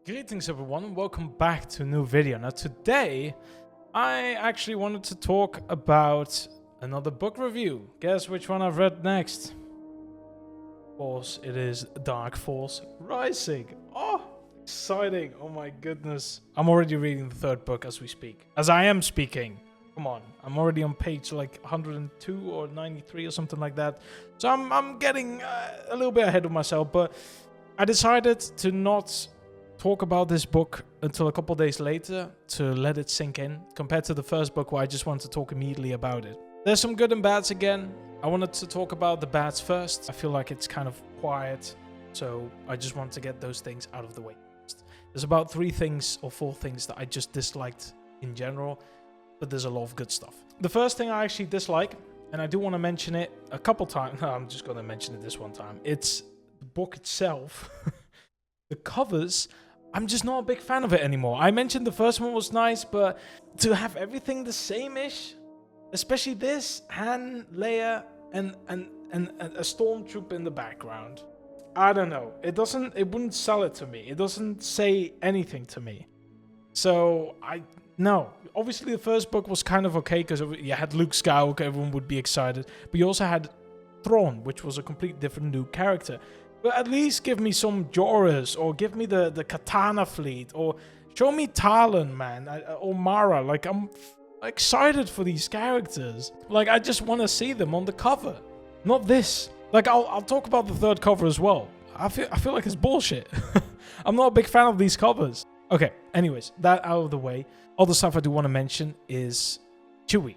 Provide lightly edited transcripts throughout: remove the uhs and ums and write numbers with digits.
Greetings everyone and welcome back to a new video. Now today I actually wanted to talk about another book review. Guess which one I've read next? Of course it is Dark Force Rising. Oh, exciting. Oh my goodness. I'm already reading the third book as we speak. As I am speaking. Come on. I'm already on page like 102 or 93 or something like that. So I'm getting a little bit ahead of myself, but I decided to not talk about this book until a couple days later to let it sink in, compared to the first book where I just wanted to talk immediately about it. There's some good and bads again. I wanted to talk about the bads first. I feel like it's kind of quiet, so I just want to get those things out of the way first. There's about 3 things or 4 things that I just disliked in general, but there's a lot of good stuff. The first thing I actually dislike, and I do want to mention it a couple times. No, I'm just going to mention it this one time. It's the book itself. The covers, I'm just not a big fan of it anymore. I mentioned the first one was nice, but to have everything the same-ish, especially this, Han, Leia, and a stormtrooper in the background. I don't know. It wouldn't sell it to me. It doesn't say anything to me. So, no. Obviously, the first book was kind of okay, because you had Luke Skywalker, everyone would be excited. But you also had Thrawn, which was a complete different new character. But at least give me some Joruus, or give me the Katana fleet, or show me Talon, man, or Mara. Like, I'm excited for these characters. Like, I just want to see them on the cover, not this. Like, I'll talk about the third cover as well. I feel like it's bullshit. I'm not a big fan of these covers. Okay, anyways, that out of the way. Other stuff I do want to mention is Chewie.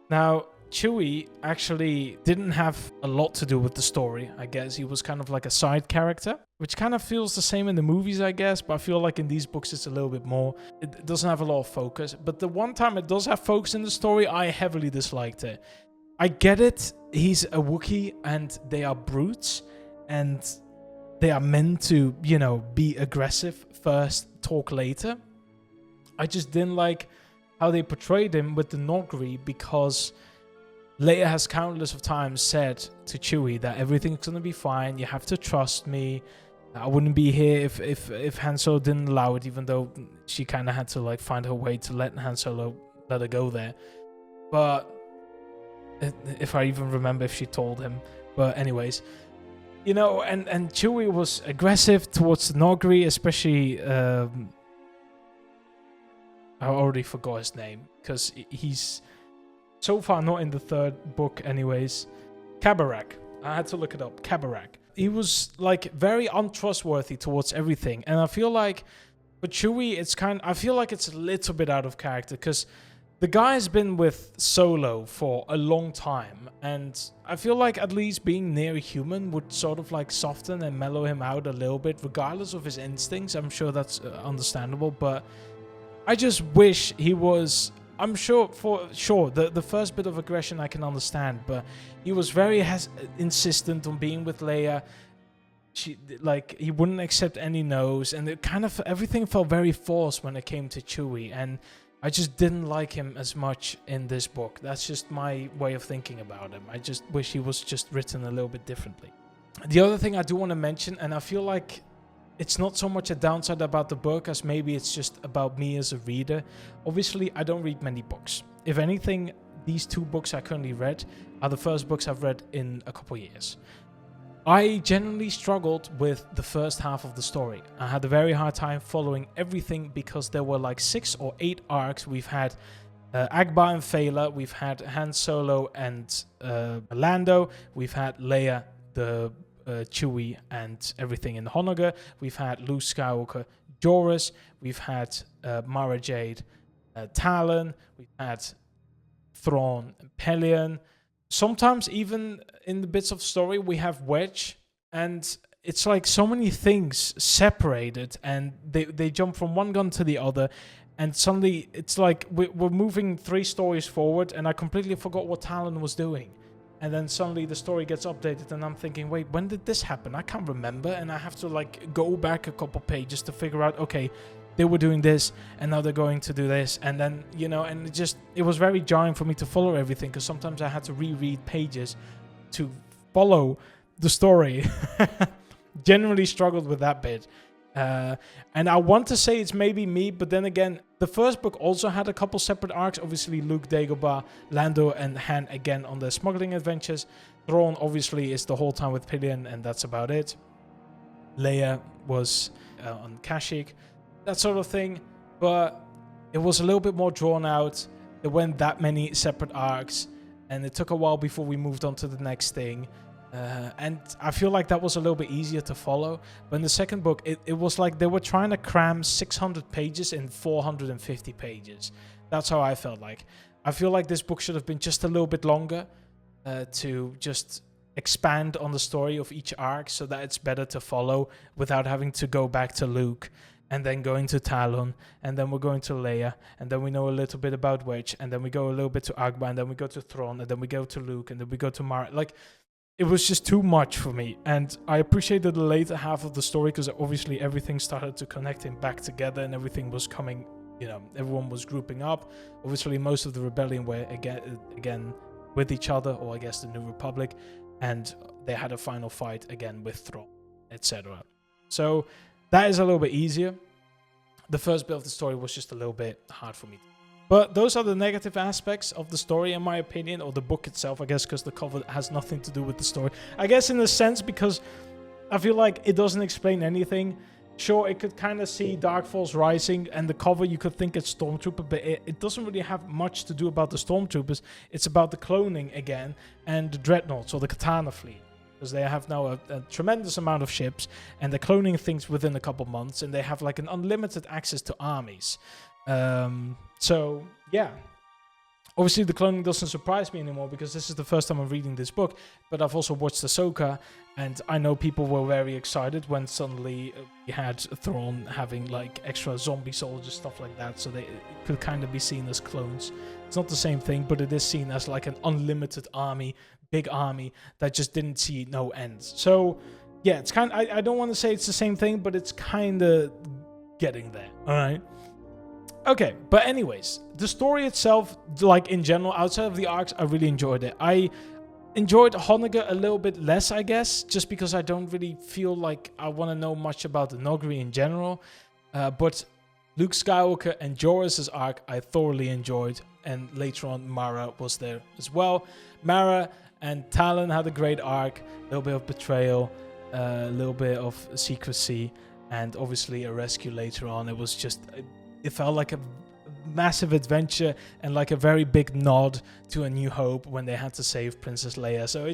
Now, Chewie actually didn't have a lot to do with the story, I guess. He was kind of like a side character, which kind of feels the same in the movies, I guess, but I feel like in these books it's a little bit more. It doesn't have a lot of focus, but the one time it does have focus in the story, I heavily disliked it. I get it, he's a Wookiee and they are brutes, and they are meant to, you know, be aggressive first, talk later. I just didn't like how they portrayed him with the Noghri, because Leia has countless of times said to Chewie that everything's going to be fine, you have to trust me. I wouldn't be here if Han Solo didn't allow it, even though she kind of had to like find her way to let Han Solo let her go there. But if I even remember if she told him. But anyways, you know, and Chewie was aggressive towards the Noghri, especially I already forgot his name, because he's so far not in the third book anyways. Kabarak. I had to look it up. Kabarak. He was like very untrustworthy towards everything. And I feel like with Chewie, I feel like it's a little bit out of character, because the guy's been with Solo for a long time. And I feel like at least being near a human would sort of like soften and mellow him out a little bit, regardless of his instincts. I'm sure that's understandable, but I just wish he was. I'm sure, the first bit of aggression I can understand, but he was very insistent on being with Leia. He wouldn't accept any no's, and it kind of, everything felt very forced when it came to Chewie, and I just didn't like him as much in this book. That's just my way of thinking about him. I just wish he was just written a little bit differently. The other thing I do want to mention, and I feel like it's not so much a downside about the book as maybe it's just about me as a reader. Obviously, I don't read many books. If anything, these 2 books I currently read are the first books I've read in a couple years. I generally struggled with the first half of the story. I had a very hard time following everything, because there were like 6 or 8 arcs. We've had Agba and Fela, we've had Han Solo and Lando, we've had Leia, the Chewie, and everything in Honoga. We've had Luke Skywalker, Joruus. We've had Mara Jade, Talon. We've had Thrawn and Pelion. Sometimes even in the bits of story we have Wedge, and it's like so many things separated, and they jump from one gun to the other, and suddenly it's like we're moving 3 stories forward, and I completely forgot what Talon was doing. And then suddenly the story gets updated, and I'm thinking, wait, when did this happen? I can't remember. And I have to like go back a couple pages to figure out, okay, they were doing this, and now they're going to do this. And then, you know, and it was very jarring for me to follow everything, because sometimes I had to reread pages to follow the story. Generally struggled with that bit. And I want to say it's maybe me, but then again, the first book also had a couple separate arcs. Obviously, Luke, Dagobah, Lando, and Han again on their smuggling adventures. Thrawn obviously is the whole time with Pillion, and that's about it. Leia was on Kashyyyk, that sort of thing. But it was a little bit more drawn out. There weren't that many separate arcs, and it took a while before we moved on to the next thing. And I feel like that was a little bit easier to follow. But in the second book, it was like they were trying to cram 600 pages in 450 pages. That's how I felt like. I feel like this book should have been just a little bit longer to just expand on the story of each arc so that it's better to follow without having to go back to Luke and then going to Talon, and then we're going to Leia, and then we know a little bit about Wedge, and then we go a little bit to Agba, and then we go to Thrawn, and then we go to Luke, and then we go to Mara. Like, it was just too much for me, and I appreciated the later half of the story because obviously everything started to connect him back together and everything was coming, you know, everyone was grouping up. Obviously most of the rebellion were again with each other, or I guess the New Republic, and they had a final fight again with Thrawn, etc. So that is a little bit easier. The first bit of the story was just a little bit hard for me. But those are the negative aspects of the story, in my opinion, or the book itself, I guess, because the cover has nothing to do with the story. I guess in a sense, because I feel like it doesn't explain anything. Sure, it could kind of see Dark Falls Rising, and the cover, you could think it's Stormtrooper, but it doesn't really have much to do about the Stormtroopers. It's about the cloning again, and the Dreadnoughts, or the Katana fleet. Because they have now a tremendous amount of ships, and they're cloning things within a couple months, and they have like an unlimited access to armies. So yeah, obviously the cloning doesn't surprise me anymore because this is the first time I'm reading this book, but I've also watched Ahsoka, and I know people were very excited when suddenly we had Thrawn having like extra zombie soldiers, stuff like that, so it could kind of be seen as clones. It's not the same thing, but it is seen as like an unlimited army, big army that just didn't see no ends. So yeah, it's kind of, I don't want to say it's the same thing, but it's kind of getting there, all right? Okay, but anyways, the story itself, like in general, outside of the arcs, I really enjoyed it. I enjoyed Honoghr a little bit less, I guess, just because I don't really feel like I want to know much about the Noghri in general. But Luke Skywalker and Joruus's arc, I thoroughly enjoyed, and later on, Mara was there as well. Mara and Talon had a great arc, a little bit of betrayal, a little bit of secrecy, and obviously a rescue later on. It was just... It felt like a massive adventure and like a very big nod to A New Hope when they had to save Princess Leia. So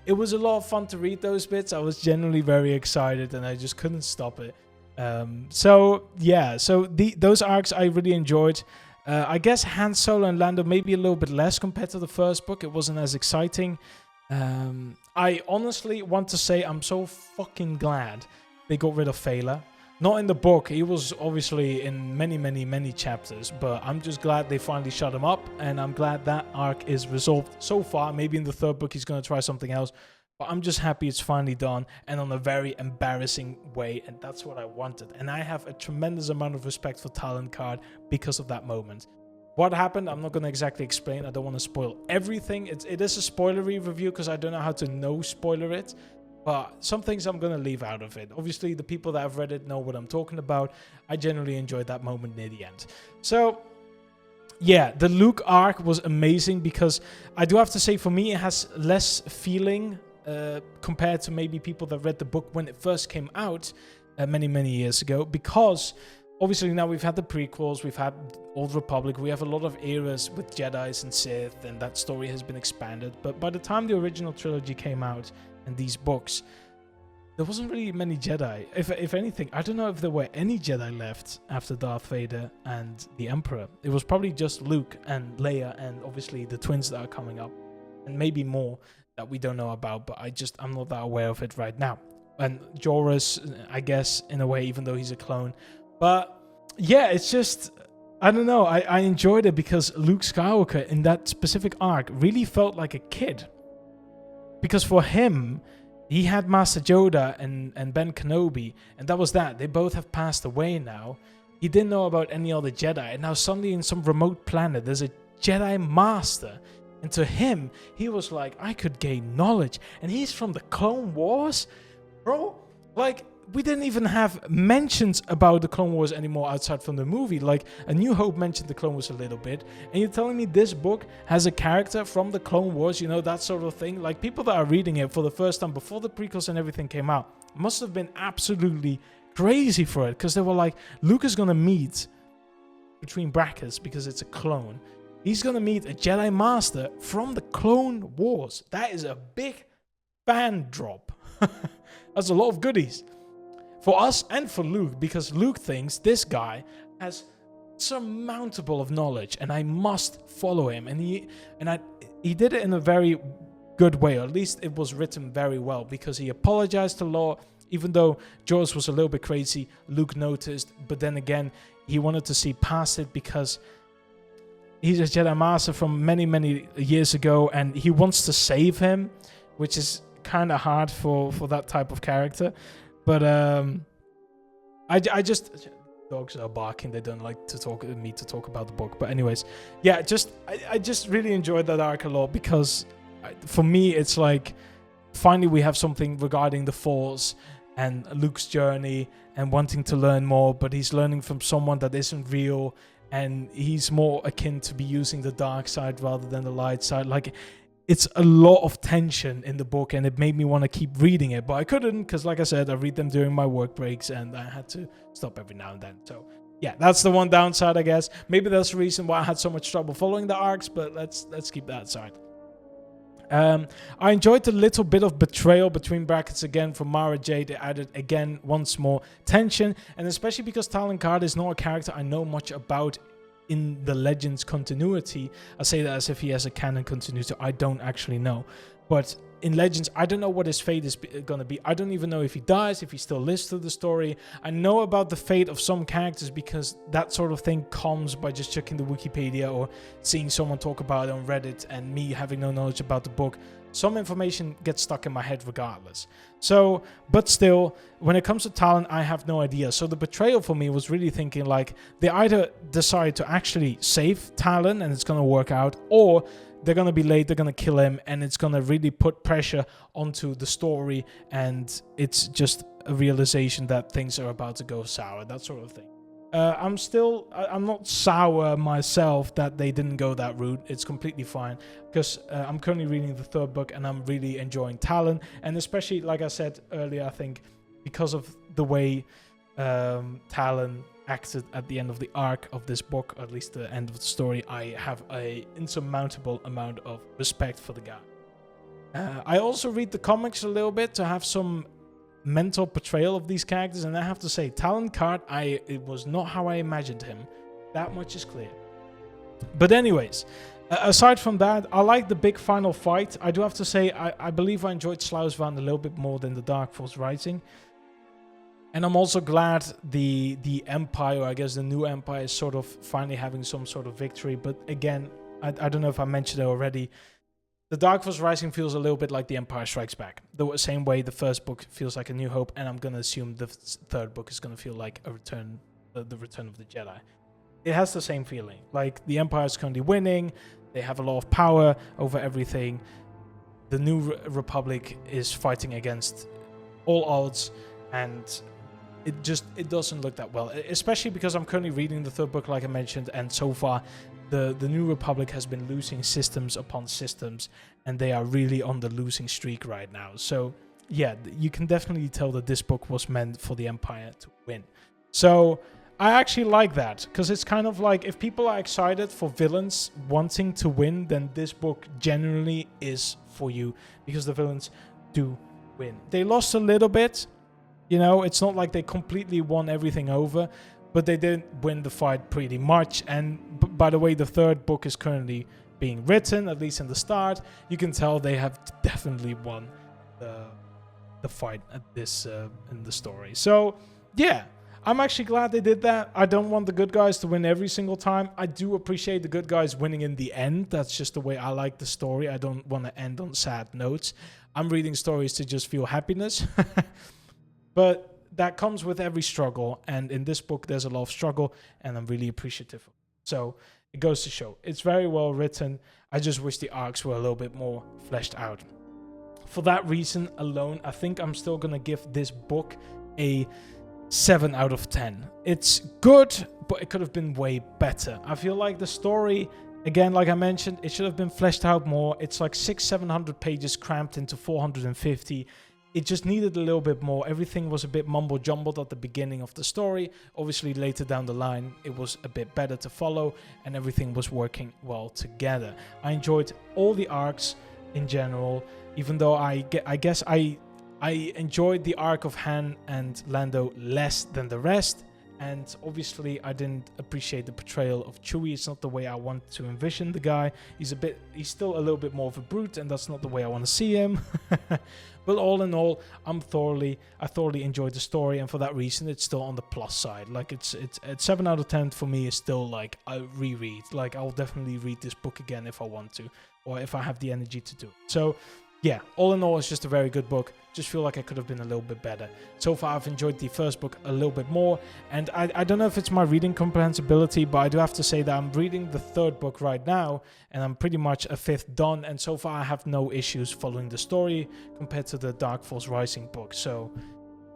it was a lot of fun to read those bits. I was generally very excited and I just couldn't stop it. So those arcs I really enjoyed. I guess Han Solo and Lando maybe a little bit less compared to the first book. It wasn't as exciting. I honestly want to say I'm so fucking glad they got rid of Fela. Not in the book, he was obviously in many chapters, but I'm just glad they finally shut him up, and I'm glad that arc is resolved so far. Maybe in the third book he's going to try something else, but I'm just happy it's finally done, and on a very embarrassing way, and that's what I wanted. And I have a tremendous amount of respect for Talon Karrde because of that moment. What happened, I'm not going to exactly explain. I don't want to spoil everything. It is a spoilery review because I don't know how to no-spoiler it. But some things I'm going to leave out of it. Obviously, the people that have read it know what I'm talking about. I generally enjoyed that moment near the end. So, yeah, the Luke arc was amazing because I do have to say, for me, it has less feeling compared to maybe people that read the book when it first came out many years ago. Because, obviously, now we've had the prequels, we've had Old Republic, we have a lot of eras with Jedis and Sith, and that story has been expanded. But by the time the original trilogy came out, and these books, there wasn't really many Jedi. If anything, I don't know if there were any Jedi left after Darth Vader and the Emperor. It was probably just Luke and Leia and obviously the twins that are coming up, and maybe more that we don't know about, but I'm not that aware of it right now. And Joruus, I guess, in a way, even though he's a clone. But yeah, it's just, I don't know, I enjoyed it because Luke Skywalker in that specific arc really felt like a kid. Because for him, he had Master Yoda and Ben Kenobi, and that was that. They both have passed away now. He didn't know about any other Jedi, and now suddenly in some remote planet, there's a Jedi Master. And to him, he was like, I could gain knowledge. And he's from the Clone Wars? Bro, like, we didn't even have mentions about the Clone Wars anymore outside from the movie. Like, A New Hope mentioned the Clone Wars a little bit, and you're telling me this book has a character from the Clone Wars, you know, that sort of thing. Like, people that are reading it for the first time before the prequels and everything came out must have been absolutely crazy for it, because they were like, Luke is gonna meet, between brackets because it's a clone, he's gonna meet a Jedi Master from the Clone Wars. That is a big fan drop. That's a lot of goodies for us and for Luke, because Luke thinks this guy has surmountable of knowledge and I must follow him. And he did it in a very good way, or at least it was written very well, because he apologized to Law. Even though George was a little bit crazy, Luke noticed, but then again, he wanted to see past it because he's a Jedi Master from many, many years ago, and he wants to save him, which is kind of hard for that type of character. But I just, dogs are barking. They don't like to talk about the book. But anyways, yeah, I just really enjoyed that arc a lot, because for me it's like finally we have something regarding the Force and Luke's journey and wanting to learn more, but he's learning from someone that isn't real, and he's more akin to be using the dark side rather than the light side. Like, it's a lot of tension in the book, and it made me want to keep reading it, but I couldn't, because like I said, I read them during my work breaks and I had to stop every now and then. So yeah, that's the one downside, I guess. Maybe that's the reason why I had so much trouble following the arcs, but let's keep that aside. I enjoyed the little bit of betrayal, between brackets again, from Mara Jade. It added again once more tension, and especially because Talon Karrde is not a character I know much about in the Legends continuity. I say that as if he has a canon continuity. I don't actually know, but in Legends, I don't know what his fate is going to be. I don't even know if he dies, if he still lives through the story. I know about the fate of some characters because that sort of thing comes by just checking the Wikipedia or seeing someone talk about it on Reddit, and me having no knowledge about the book. Some information gets stuck in my head regardless. So, but still, when it comes to Talon, I have no idea. So the betrayal for me was really thinking like, they either decide to actually save Talon and it's going to work out, or they're going to be late, they're going to kill him, and it's going to really put pressure onto the story, and it's just a realization that things are about to go sour, that sort of thing. I'm not sour myself that they didn't go that route. It's completely fine, because I'm currently reading the third book and I'm really enjoying Talon, and especially, like I said earlier, I think because of the way Talon acted at the end of the arc of this book, or at least the end of the story, I have a insurmountable amount of respect for the guy. I also read the comics a little bit to have some mental portrayal of these characters, and I have to say, Talon Karrde, it was not how I imagined him. That much is clear. But anyways, aside from that, I like the big final fight. I do have to say, I believe I enjoyed Slausvan a little bit more than the Dark Force Rising. And I'm also glad the Empire, or I guess the new Empire, is sort of finally having some sort of victory. But again, I don't know if I mentioned it already. The Dark Force Rising feels a little bit like The Empire Strikes Back. The same way the first book feels like A New Hope, and I'm going to assume the third book is going to feel like the Return of the Jedi. It has the same feeling. Like, the Empire is currently winning. They have a lot of power over everything. The New Republic is fighting against all odds, and it doesn't look that well, especially because I'm currently reading the third book, like I mentioned, and so far the New Republic has been losing systems upon systems, and they are really on the losing streak right now. So yeah, you can definitely tell that this book was meant for the Empire to win. So I actually like that, because it's kind of like, if people are excited for villains wanting to win, then this book generally is for you, because the villains do win. They lost a little bit. You know, it's not like they completely won everything over, but they did win the fight pretty much. And by the way, the third book is currently being written, at least in the start. You can tell they have definitely won the fight at this in the story. So yeah, I'm actually glad they did that. I don't want the good guys to win every single time. I do appreciate the good guys winning in the end. That's just the way I like the story. I don't want to end on sad notes. I'm reading stories to just feel happiness. But that comes with every struggle, and in this book there's a lot of struggle, and I'm really appreciative of it. So it goes to show, it's very well written. I just wish the arcs were a little bit more fleshed out. For that reason alone, I think I'm still going to give this book a 7 out of 10. It's good, but it could have been way better. I feel like the story, again, like I mentioned, it should have been fleshed out more. It's like 600-700 pages cramped into 450. It just needed a little bit more. Everything was a bit mumble jumbled at the beginning of the story. Obviously, later down the line, it was a bit better to follow, and everything was working well together. I enjoyed all the arcs in general, even though I guess I enjoyed the arc of Han and Lando less than the rest, and obviously I didn't appreciate the portrayal of Chewie. It's not the way I want to envision the guy. He's still a little bit more of a brute, and that's not the way I want to see him. But all in all, I thoroughly enjoyed the story, and for that reason, it's still on the plus side. Like it's 7 out of 10 for me is still like a reread. Like I'll definitely read this book again if I want to, or if I have the energy to do it. So yeah, all in all, it's just a very good book. Just feel like it could have been a little bit better. So far, I've enjoyed the first book a little bit more. And I don't know if it's my reading comprehensibility, but I do have to say that I'm reading the third book right now, and I'm pretty much a fifth done. And so far, I have no issues following the story compared to the Dark Force Rising book. So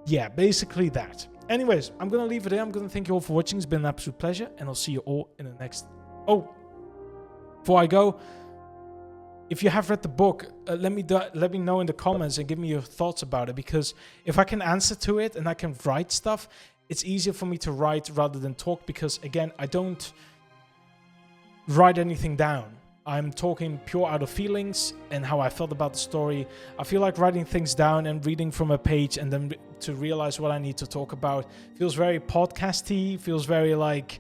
yeah, basically that. Anyways, I'm going to leave it here. I'm going to thank you all for watching. It's been an absolute pleasure, and I'll see you all in the next... Oh, before I go... If you have read the book, let me know in the comments and give me your thoughts about it, because if I can answer to it and I can write stuff, it's easier for me to write rather than talk, because again, I don't write anything down. I'm talking pure out of feelings and how I felt about the story. I feel like writing things down and reading from a page and then to realize what I need to talk about feels very podcasty, feels very like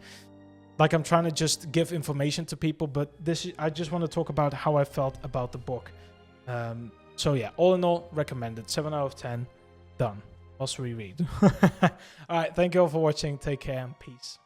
I'm trying to just give information to people, but I just want to talk about how I felt about the book. So yeah, all in all, recommended. 7 out of 10. Done. Also reread. All right, thank you all for watching. Take care and peace.